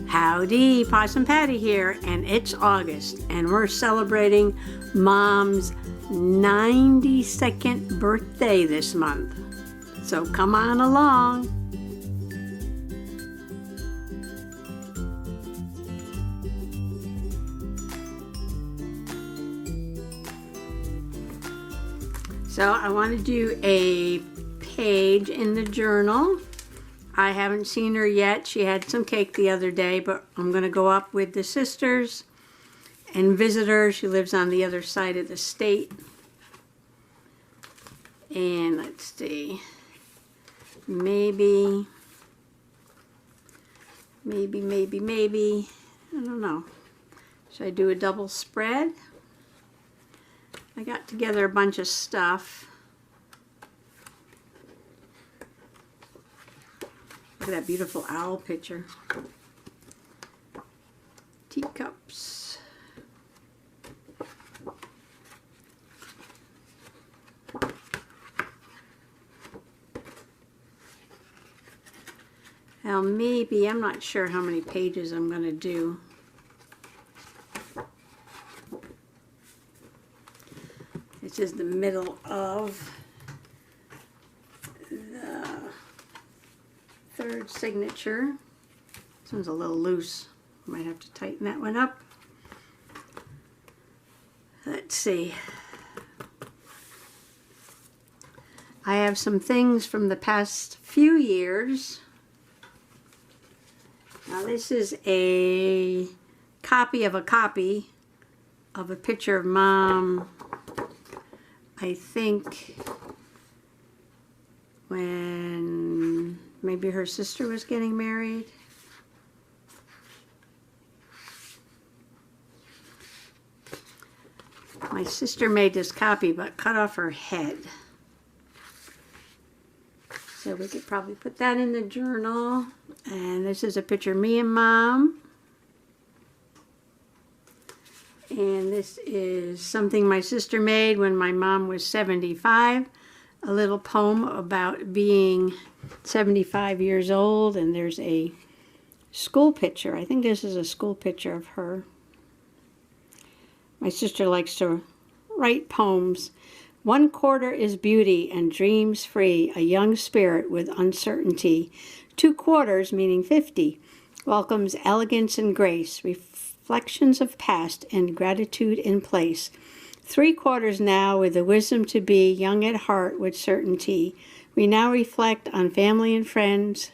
Howdy, Possum Patty here, and it's August, and we're celebrating Mom's 92nd birthday this month. So come on along. So I want to do a page in the journal. I haven't seen her yet. She had some cake the other day, but I'm going to go up with the sisters and visit her. She lives on the other side of the state. And let's see. Maybe. I don't know. Should I do a double spread? I got together a bunch of stuff. Look at that beautiful owl picture. Teacups. Now maybe, I'm not sure how many pages I'm going to do. This is the middle of the third signature. This one's a little loose. Might have to tighten that one up. Let's see. I have some things from the past few years. Now this is a copy of a picture of Mom, I think when maybe her sister was getting married. My sister made this copy but cut off her head. So we could probably put that in the journal. And this is a picture of me and Mom. And this is something my sister made when my mom was 75. A little poem about being 75 years old. And there's a school picture. I think this is a school picture of her. My sister likes to write poems. 1/4 is beauty and dreams free, a young spirit with uncertainty. 2/4, meaning 50, welcomes elegance and grace, reflections of past and gratitude in place. 3/4 now with the wisdom to be young at heart with certainty. We now reflect on family and friends,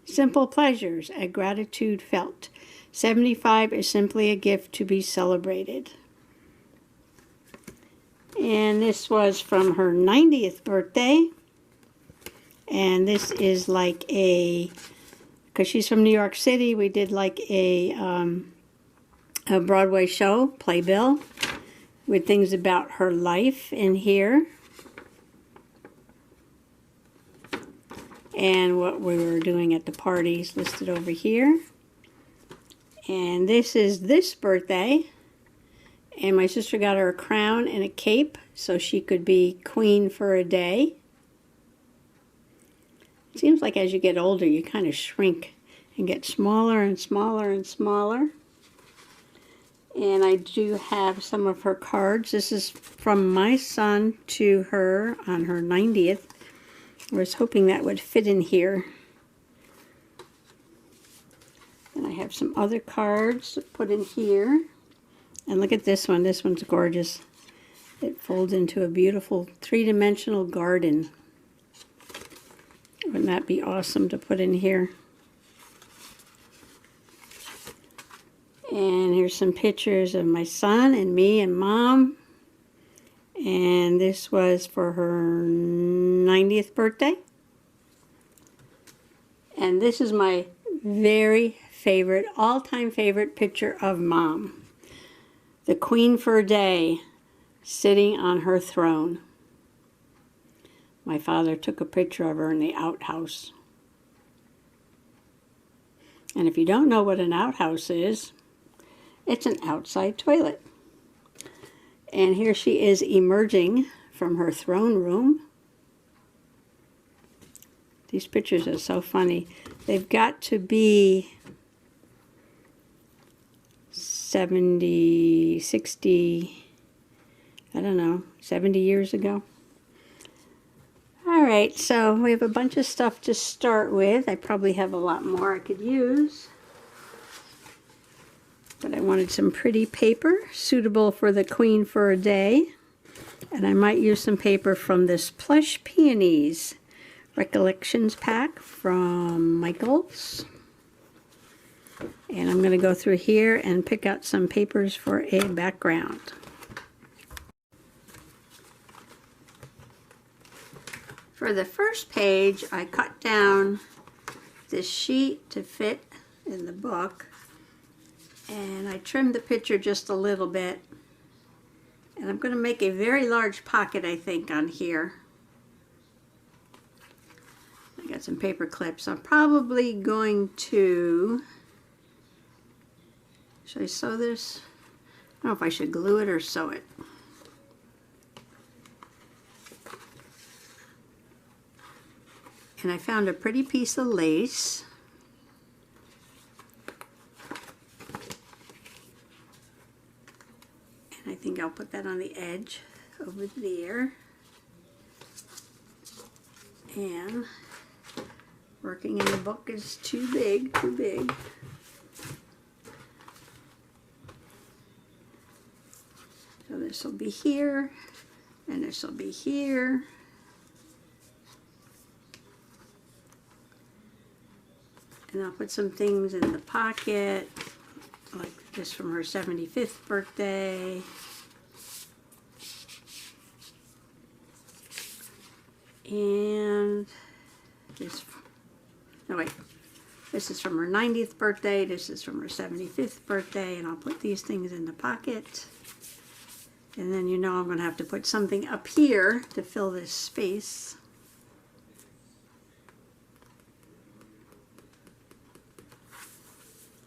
simple pleasures, a gratitude felt. 75 is simply a gift to be celebrated. And this was from her 90th birthday. And this is like because she's from New York City, we did like a Broadway show, Playbill, with things about her life in here. And what we were doing at the parties listed over here. And this is this birthday. And my sister got her a crown and a cape so she could be queen for a day. It seems like as you get older, you kind of shrink and get smaller and smaller and smaller. And I do have some of her cards. This is from my son to her on her 90th. I was hoping that would fit in here. And I have some other cards to put in here. And look at this one. This one's gorgeous. It folds into a beautiful three-dimensional garden. Wouldn't that be awesome to put in here? And here's some pictures of my son and me and Mom. And this was for her 90th birthday. And this is my very favorite, all-time favorite picture of Mom. The queen for a day, sitting on her throne. My father took a picture of her in the outhouse. And if you don't know what an outhouse is, it's an outside toilet. And here she is emerging from her throne room. These pictures are so funny. They've got to be 70, 60, I don't know, 70 years ago. All right, so we have a bunch of stuff to start with. I probably have a lot more I could use. But I wanted some pretty paper suitable for the queen for a day. And I might use some paper from this Plush Peonies Recollections pack from Michaels. And I'm going to go through here and pick out some papers for a background. For the first page, I cut down this sheet to fit in the book. And I trimmed the picture just a little bit. And I'm going to make a very large pocket, I think, on here. I got some paper clips. I'm probably going to... Should I sew this? I don't know if I should glue it or sew it. And I found a pretty piece of lace. And I think I'll put that on the edge over there. And working in the book is too big, too big. So this will be here, and this will be here. And I'll put some things in the pocket, like this from her 75th birthday. And this, no wait, this is from her 90th birthday, this is from her 75th birthday, and I'll put these things in the pocket. And then you know I'm going to have to put something up here to fill this space.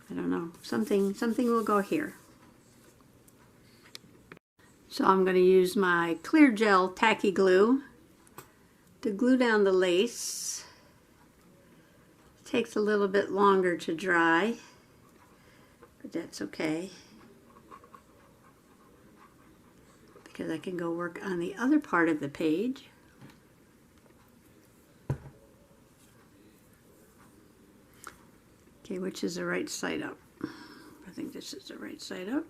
I don't know, something will go here. So I'm going to use my clear gel tacky glue to glue down the lace. It takes a little bit longer to dry, but that's okay, because I can go work on the other part of the page. Okay, which is the right side up? I think this is the right side up.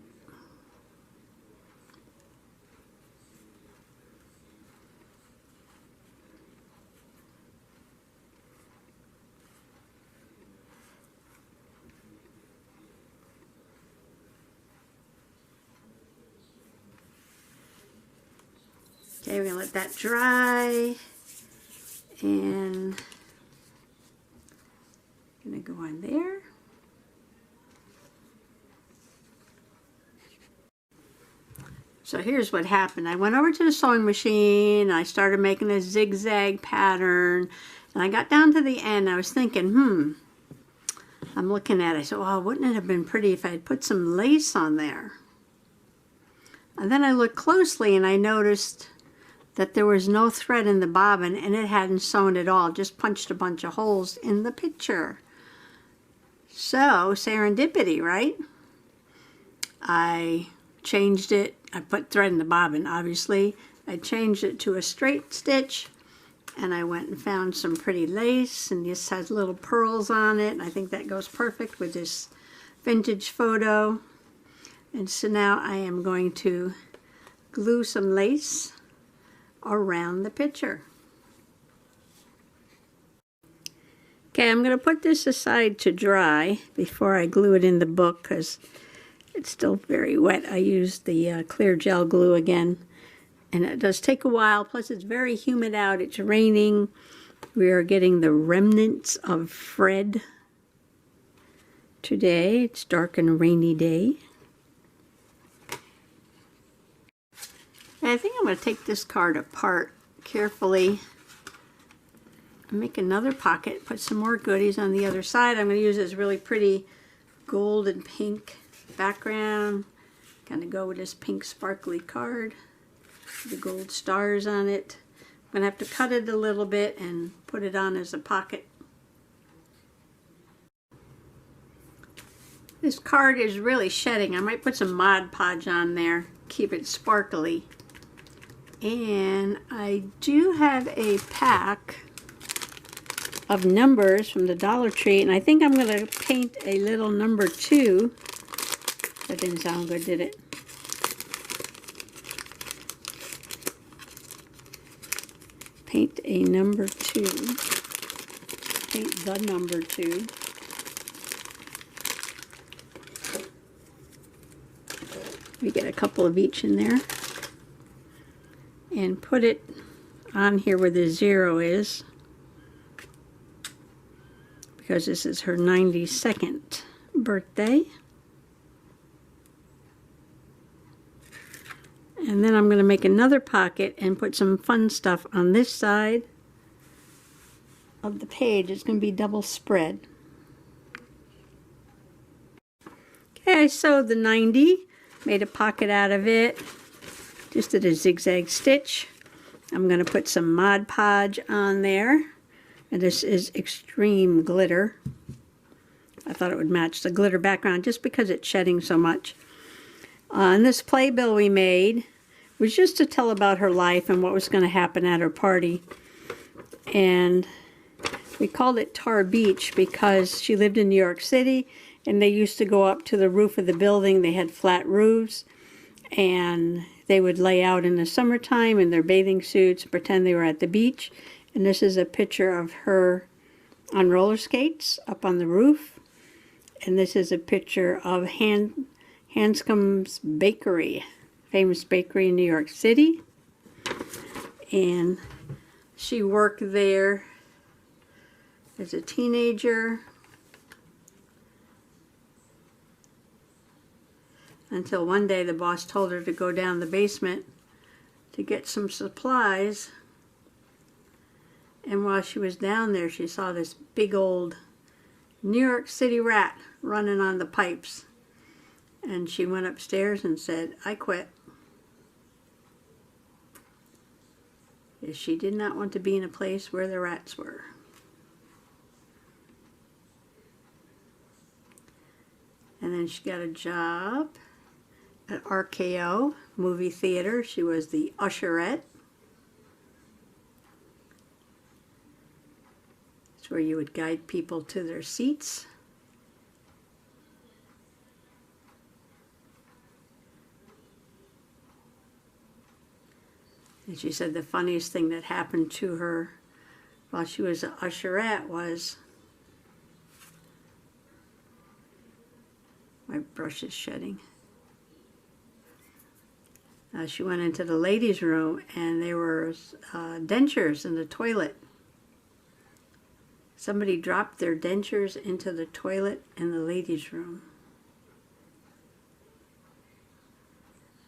Okay, we're going to let that dry, and I'm going to go on there. So here's what happened. I went over to the sewing machine, I started making a zigzag pattern, and I got down to the end. I was thinking, I'm looking at it. I said, well, wouldn't it have been pretty if I had put some lace on there? And then I looked closely and I noticed that there was no thread in the bobbin, and it hadn't sewn at all, just punched a bunch of holes in the picture. So, serendipity, right? I changed it. I put thread in the bobbin, obviously. I changed it to a straight stitch, and I went and found some pretty lace, and this has little pearls on it, and I think that goes perfect with this vintage photo. And so now I am going to glue some lace around the picture. Okay, I'm going to put this aside to dry before I glue it in the book, because it's still very wet. I used the clear gel glue again, and it does take a while. Plus, it's very humid out. It's raining. We are getting the remnants of Fred today. It's dark and rainy day. I think I'm going to take this card apart carefully, make another pocket, put some more goodies on the other side. I'm going to use this really pretty gold and pink background. Kind of go with this pink sparkly card, the gold stars on it. I'm going to have to cut it a little bit and put it on as a pocket. This card is really shedding. I might put some Mod Podge on there, keep it sparkly. And I do have a pack of numbers from the Dollar Tree, and I think I'm going to paint a little number 2. That didn't sound good, did it? Paint a number 2. Paint the number 2. We get a couple of each in there. And put it on here where the 0 is, because this is her 92nd birthday. And then I'm going to make another pocket and put some fun stuff on this side of the page. It's going to be double spread. Okay, I sewed the 90, made a pocket out of it. Just did a zigzag stitch. I'm going to put some Mod Podge on there. And this is Extreme Glitter. I thought it would match the glitter background just because it's shedding so much. And this playbill we made was just to tell about her life and what was going to happen at her party. And we called it Tar Beach because she lived in New York City and they used to go up to the roof of the building. They had flat roofs and they would lay out in the summertime in their bathing suits, pretend they were at the beach. And this is a picture of her on roller skates up on the roof. And this is a picture of Hanscom's Bakery, famous bakery in New York City. And she worked there as a teenager until one day the boss told her to go down the basement to get some supplies. And while she was down there, she saw this big old New York City rat running on the pipes. And she went upstairs and said, "I quit." Because she did not want to be in a place where the rats were. And then she got a job at RKO movie theater. She was the usherette. It's where you would guide people to their seats. And she said the funniest thing that happened to her while she was an usherette was, my brush is shedding. She went into the ladies' room and there were dentures in the toilet. Somebody dropped their dentures into the toilet in the ladies' room.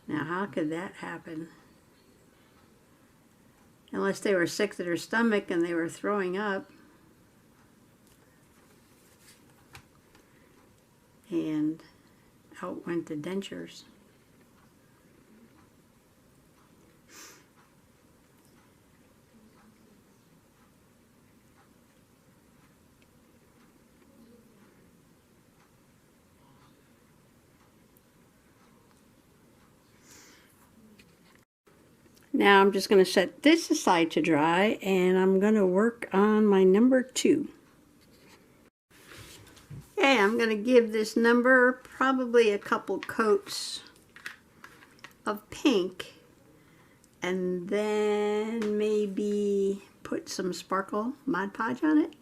Now, how could that happen? Unless they were sick to their stomach and they were throwing up. And out went the dentures. Now I'm just going to set this aside to dry and I'm going to work on my number 2. Okay, I'm going to give this number probably a couple coats of pink and then maybe put some sparkle Mod Podge on it.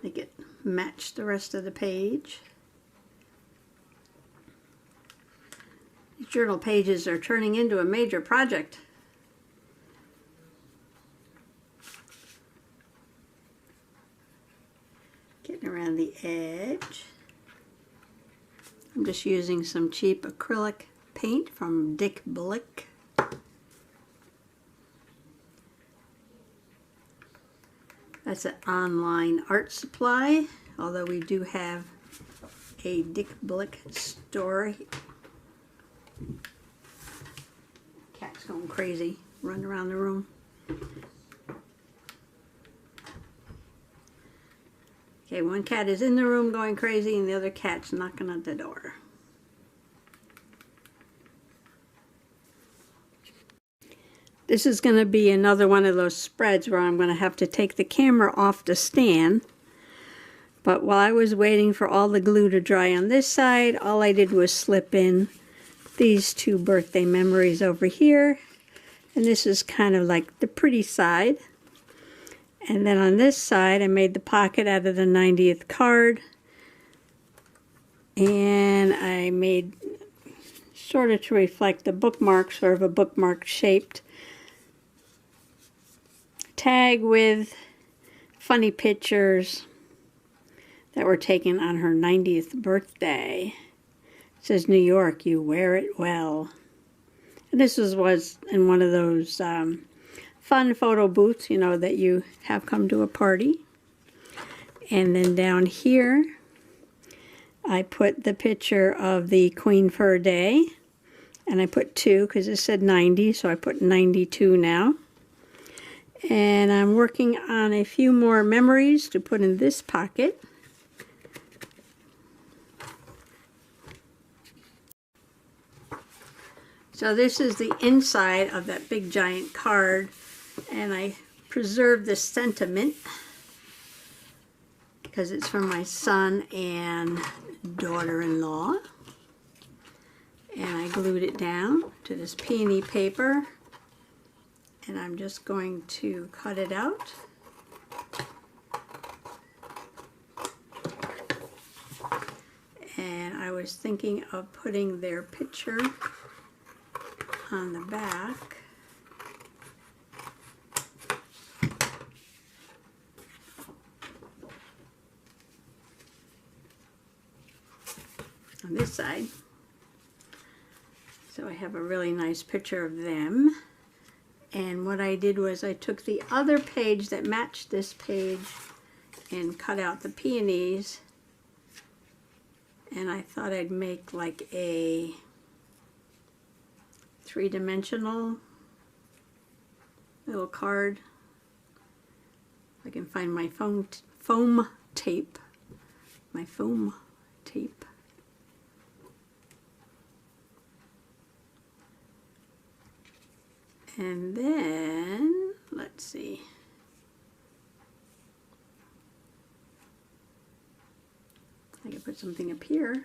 Make it match the rest of the page. These journal pages are turning into a major project. Getting around the edge. I'm just using some cheap acrylic paint from Dick Blick. That's an online art supply, although we do have a Dick Blick store. Cat's going crazy, running around the room. Okay, one cat is in the room going crazy and the other cat's knocking on the door. This is going to be another one of those spreads where I'm going to have to take the camera off the stand. But while I was waiting for all the glue to dry on this side, all I did was slip in these two birthday memories over here. And this is kind of like the pretty side. And then on this side, I made the pocket out of the 90th card. And I made, sort of to reflect the bookmark, sort of a bookmark shaped tag with funny pictures that were taken on her 90th birthday. It says, New York, you wear it well. And this was in one of those fun photo booths, you know, that you have come to a party. And then down here, I put the picture of the Queen for a Day. And I put 2 because it said 90, so I put 92 now. And I'm working on a few more memories to put in this pocket. So this is the inside of that big giant card, and I preserved the sentiment because it's from my son and daughter-in-law. And I glued it down to this peony paper. And I'm just going to cut it out. And I was thinking of putting their picture on the back. On this side. So I have a really nice picture of them. And what I did was I took the other page that matched this page and cut out the peonies. And I thought I'd make like a 3-dimensional little card. I can find my foam tape. My foam tape. And then, let's see. I can put something up here.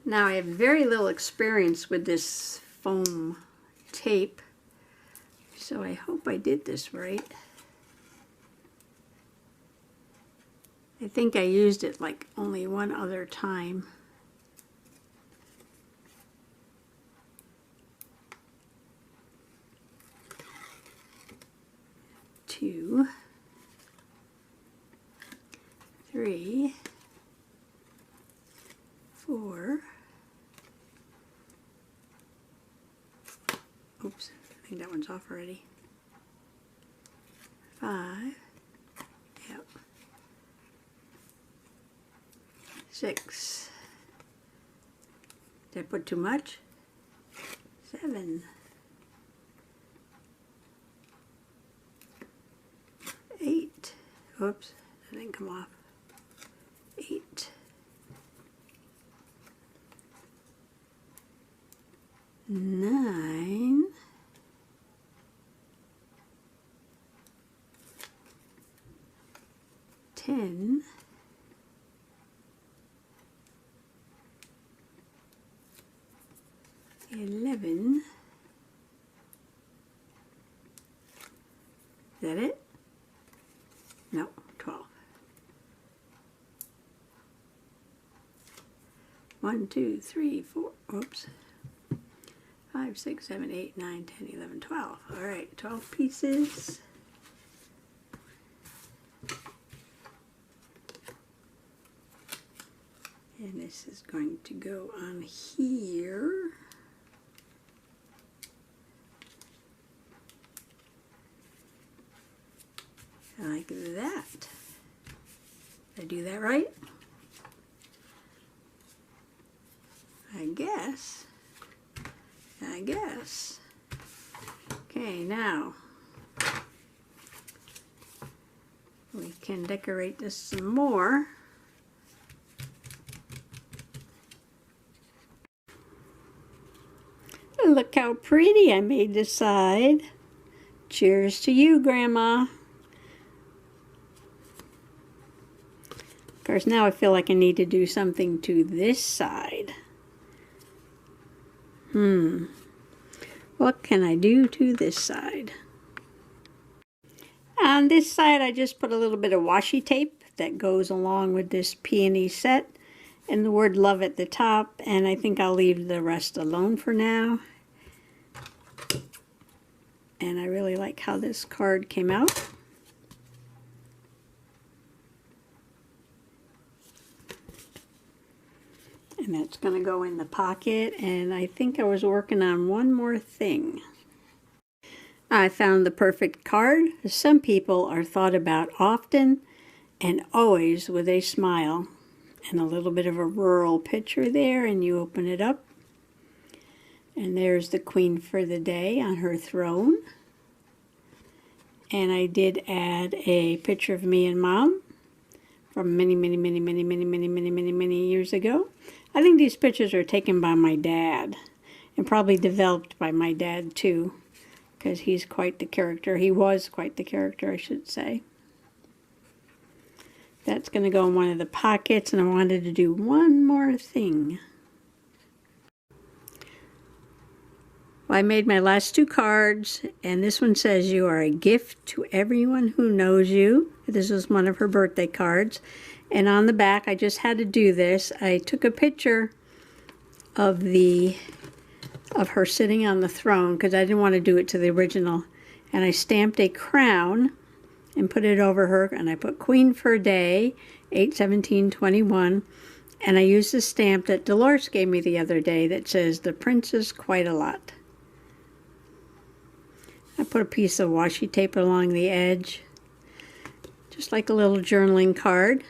Now I have very little experience with this foam tape, so I hope I did this right. I think I used it like only one other time. 2, 3, 4. Oops, I think that one's off already. 5. Yep. 6. Did I put too much? 7. 8. Oops, that didn't come off. 8. 9. 10. 11. Is that it? No, 12. 1, 2, 3, 4. Oops. 5, 6, 7, 8, 9, 10, 11, 12. All right, 12 pieces. And this is going to go on here. Like that. Did I do that right? I guess. Okay, now We can decorate this some more. Look how pretty I made this side. Cheers to you, Grandma. Of course, now I feel like I need to do something to this side. What can I do to this side? On this side, I just put a little bit of washi tape that goes along with this peony set and the word love at the top, and I think I'll leave the rest alone for now. And I really like how this card came out. And that's going to go in the pocket, and I think I was working on one more thing. I found the perfect card. Some people are thought about often and always with a smile. And a little bit of a rural picture there, and you open it up. And there's the Queen for the day on her throne. And I did add a picture of me and Mom from many years ago. I think these pictures are taken by my dad and probably developed by my dad too, because he's quite the character. He was quite the character, I should say. That's going to go in one of the pockets, and I wanted to do one more thing. Well, I made my last two cards, and this one says, "You are a gift to everyone who knows you." This is one of her birthday cards. And on the back, I just had to do this. I took a picture of her sitting on the throne because I didn't want to do it to the original. And I stamped a crown and put it over her, and I put Queen for a day, 8/17/21. And I used the stamp that Dolores gave me the other day that says, "The Princess Quite a Lot." I put a piece of washi tape along the edge, just like a little journaling card.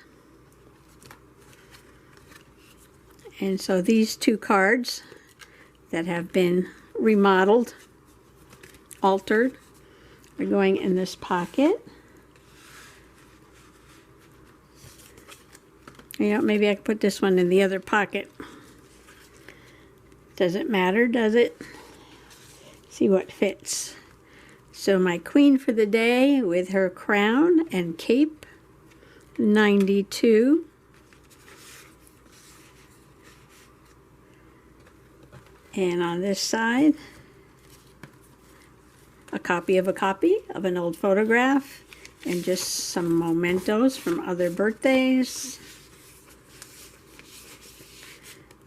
And so these two cards that have been remodeled, altered, are going in this pocket. You know, maybe I could put this one in the other pocket. Doesn't matter, does it? See what fits. So my Queen for the day with her crown and cape, 92. And on this side, a copy of an old photograph, and just some mementos from other birthdays.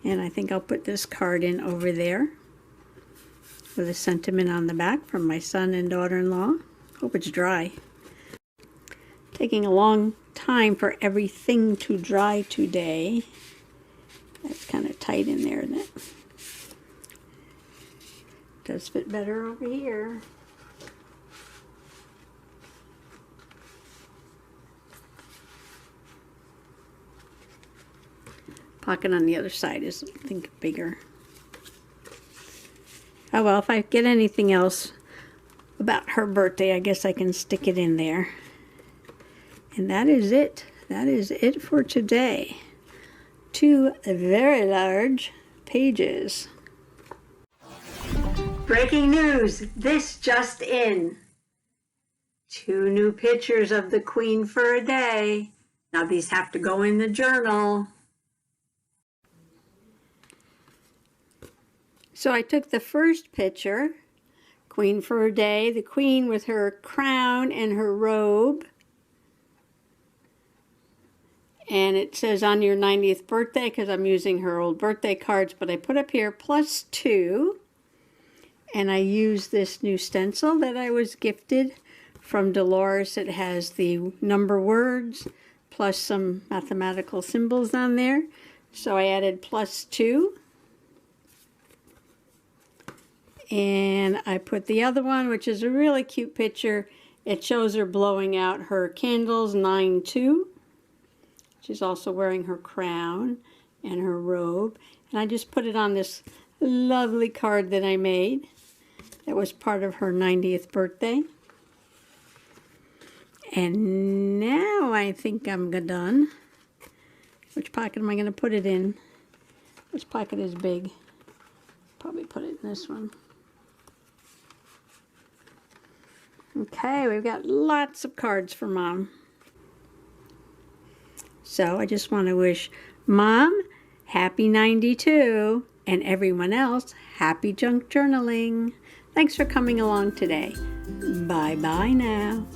And I think I'll put this card in over there with a sentiment on the back from my son and daughter-in-law. Hope it's dry. Taking a long time for everything to dry today. That's kind of tight in there, isn't it? Does fit better over here. Pocket on the other side is, I think, bigger. Oh well, if I get anything else about her birthday, I guess I can stick it in there. And that is it. That is it for today. 2 very large pages. Breaking news, this just in. 2 new pictures of the Queen for a day. Now these have to go in the journal. So I took the first picture, Queen for a day, the Queen with her crown and her robe. And it says on your 90th birthday, because I'm using her old birthday cards, but I put up here +2. And I used this new stencil that I was gifted from Dolores. It has the number words plus some mathematical symbols on there. So I added +2. And I put the other one, which is a really cute picture. It shows her blowing out her candles, 9/2. She's also wearing her crown and her robe. And I just put it on this lovely card that I made. That was part of her 90th birthday. And now I think I'm done. Which pocket am I going to put it in? This pocket is big. Probably put it in this one. Okay, we've got lots of cards for Mom. So I just want to wish Mom happy 92 and everyone else happy junk journaling. Thanks for coming along today. Bye-bye now.